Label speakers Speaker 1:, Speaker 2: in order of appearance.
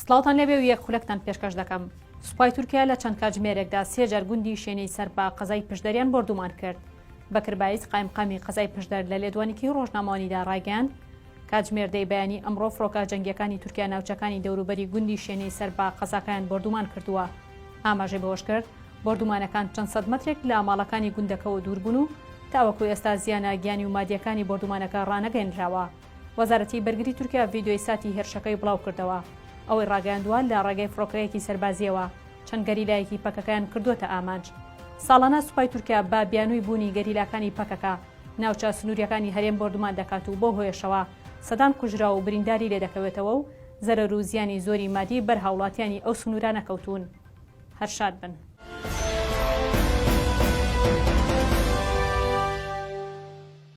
Speaker 1: سڵاوتان لێبێ و یەک خولەکتان پێشکەش دەکەم. سوپای تورکیا لە چەند کاتژمێرێکدا سێجار گوندی شوێنەی سەر بە قەزای پشدەریان بۆردومان کرد. بەکرباییت قایمقامی قەزای پشدەر لە لێدوانێکی ڕۆژنامەوانیدا ڕایگەاند. کاتژمێردەی بەیانی ئەمڕۆ فڕۆکە جەنگیەکانی تورکیا ناوچەکانی دەوروبەری گوندی شوێنەی سەر بە قەزاکان بۆردومان کردووە. ئاماژەی بەوەش کرد بۆردومانەکان چەند سەد مەترێک لە ئاماڵەکانی گوندەکەەوە دووربوون و تاوەکو ئێستا زیانە گیانی و مادیەکانی بۆردومانەکە ڕانەگەێنراوە. وەزارەتی بەرگری تورکیا ڤیدیۆی ساتی هێرشەکەی بڵاو کردەوە. ئەوەی ڕاگەاندووە لە ڕێگەی فڕۆکەیەکی سەربازیەوە چەند گەریلایەکی پەکەکەیان کردوتە ئامانج. ساڵانە سوپای تورکیا بە بیانووی بوونی گەریلاکانی پەکەکە ناوچە سنووریەکانی هەرێم بۆردومان دەکات و بۆ هۆیشەوە سەدان کوژرا و برینداری لێ دەکەوێتەوە و زەرەر و زیانی زۆری مادی بەرهاوڵاتیانی ئەو سنوورانە کەوتون. هەر شاد بن.